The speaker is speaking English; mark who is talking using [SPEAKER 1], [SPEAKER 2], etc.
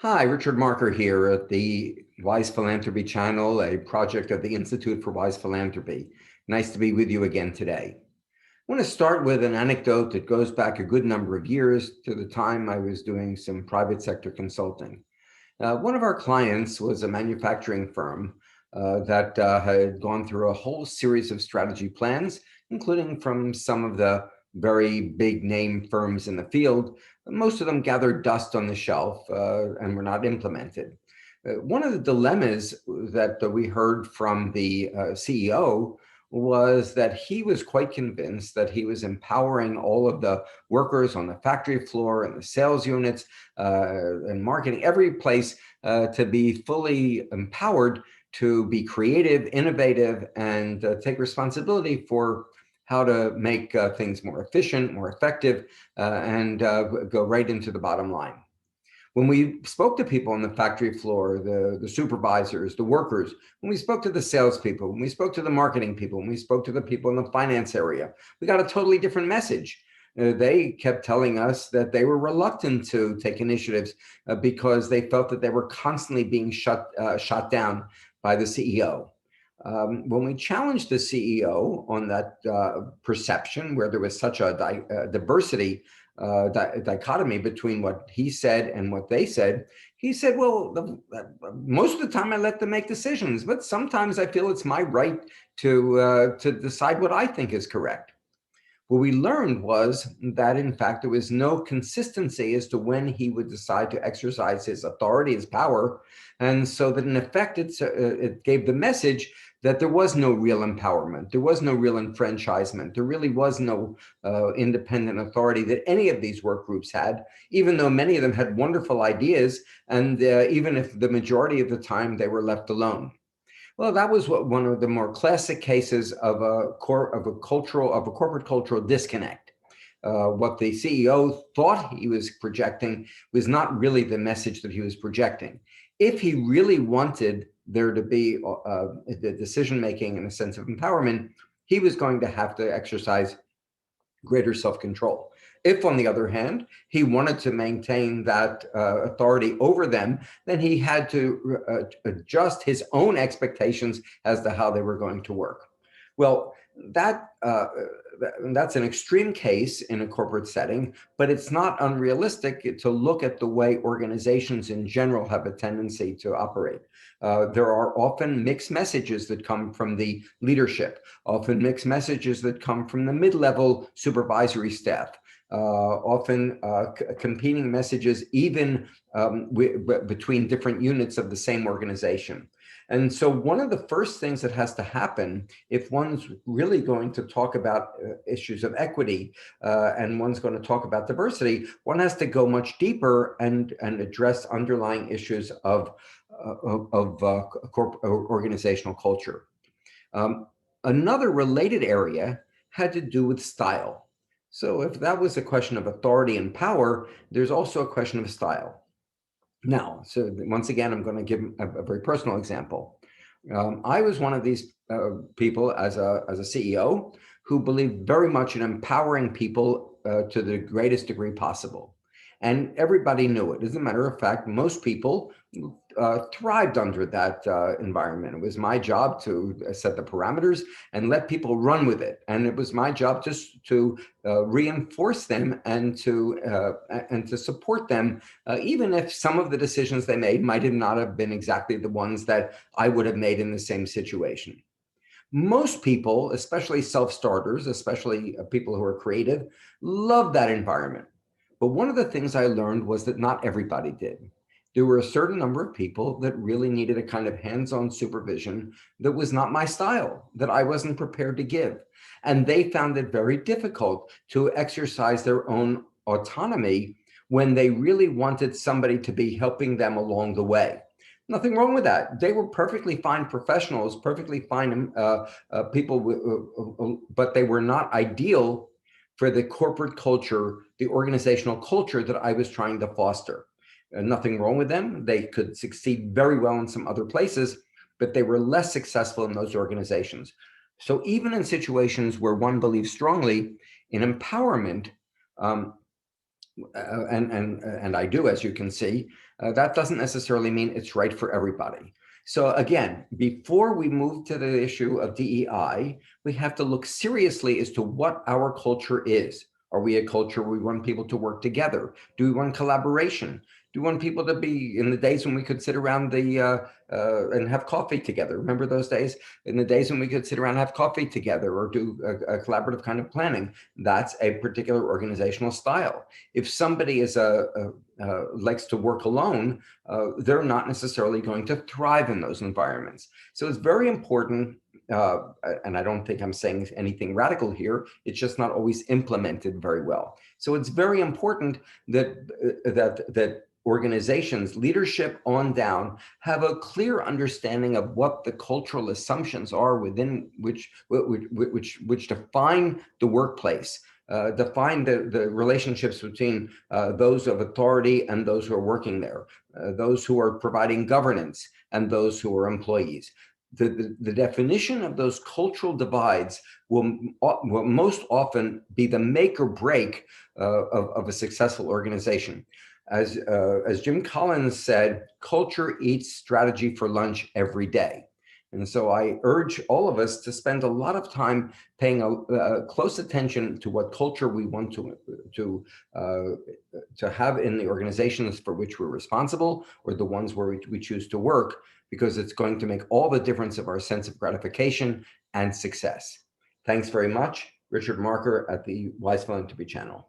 [SPEAKER 1] Hi, Richard Marker here at the Wise Philanthropy Channel, a project of the Institute for Wise Philanthropy. Nice to be with you again today. I want to start with an anecdote that goes back a good number of years to the time I was doing some private sector consulting. One of our clients was a manufacturing firm that had gone through a whole series of strategy plans, including from some of the very big name firms in the field. Most of them gathered dust on the shelf and were not implemented. One of the dilemmas that we heard from the CEO was that he was quite convinced that he was empowering all of the workers on the factory floor and the sales units and marketing, every place to be fully empowered to be creative, innovative, and take responsibility for how to make things more efficient, more effective, and go right into the bottom line. When we spoke to people on the factory floor, the supervisors, the workers, when we spoke to the salespeople, when we spoke to the marketing people, when we spoke to the people in the finance area, we got a totally different message. They kept telling us that they were reluctant to take initiatives because they felt that they were constantly being shot down by the CEO. When we challenged the CEO on that perception, where there was such a diversity dichotomy between what he said and what they said, he said, well, most of the time I let them make decisions, but sometimes I feel it's my right to decide what I think is correct. What we learned was that, in fact, there was no consistency as to when he would decide to exercise his authority, his power. And so that, in effect, it gave the message that there was no real empowerment. There was no real enfranchisement. There really was no independent authority that any of these work groups had, even though many of them had wonderful ideas, and even if the majority of the time they were left alone. Well, that was one of the more classic cases of a corporate cultural disconnect. What the CEO thought he was projecting was not really the message that he was projecting. If he really wanted there to be the decision-making and a sense of empowerment, he was going to have to exercise greater self-control. If, on the other hand, he wanted to maintain that authority over them, then he had to adjust his own expectations as to how they were going to work. Well, that's an extreme case in a corporate setting, but it's not unrealistic to look at the way organizations in general have a tendency to operate. There are often mixed messages that come from the leadership, often mixed messages that come from the mid-level supervisory staff, often competing messages even between different units of the same organization. And so one of the first things that has to happen if one's really going to talk about issues of equity and one's going to talk about diversity, one has to go much deeper and address underlying issues of organizational culture. Another related area had to do with style. So if that was a question of authority and power, there's also a question of style. Now, so once again, I'm going to give a very personal example. I was one of these people as a CEO who believed very much in empowering people to the greatest degree possible. And everybody knew it. As a matter of fact, most people thrived under that environment. It was my job to set the parameters and let people run with it. And it was my job just to reinforce them and to support them, even if some of the decisions they made might not have been exactly the ones that I would have made in the same situation. Most people, especially self-starters, especially people who are creative, love that environment. But one of the things I learned was that not everybody did. There were a certain number of people that really needed a kind of hands-on supervision that was not my style, that I wasn't prepared to give. And they found it very difficult to exercise their own autonomy when they really wanted somebody to be helping them along the way. Nothing wrong with that. They were perfectly fine professionals, perfectly fine people, but they were not ideal for the corporate culture, the organizational culture that I was trying to foster. Nothing wrong with them. They could succeed very well in some other places, but they were less successful in those organizations. So even in situations where one believes strongly in empowerment, and I do, as you can see, that doesn't necessarily mean it's right for everybody. So again, before we move to the issue of DEI, we have to look seriously as to what our culture is. Are we a culture where we want people to work together? Do we want collaboration? Do we want people to be, in the days when we could sit around and have coffee together? Remember those days? In the days when we could sit around and have coffee together or do a collaborative kind of planning, that's a particular organizational style. If somebody likes to work alone, they're not necessarily going to thrive in those environments. So it's very important, and I don't think I'm saying anything radical here, it's just not always implemented very well. So it's very important that organizations, leadership on down, have a clear understanding of what the cultural assumptions are within which define the workplace, define the relationships between those of authority and those who are working there, those who are providing governance and those who are employees. The definition of those cultural divides will most often be the make or break of a successful organization. As Jim Collins said, culture eats strategy for lunch every day. And so I urge all of us to spend a lot of time paying close attention to what culture we want to have in the organizations for which we're responsible, or the ones where we choose to work, because it's going to make all the difference of our sense of gratification and success. Thanks very much. Richard Marker at the Wise Philanthropy Channel.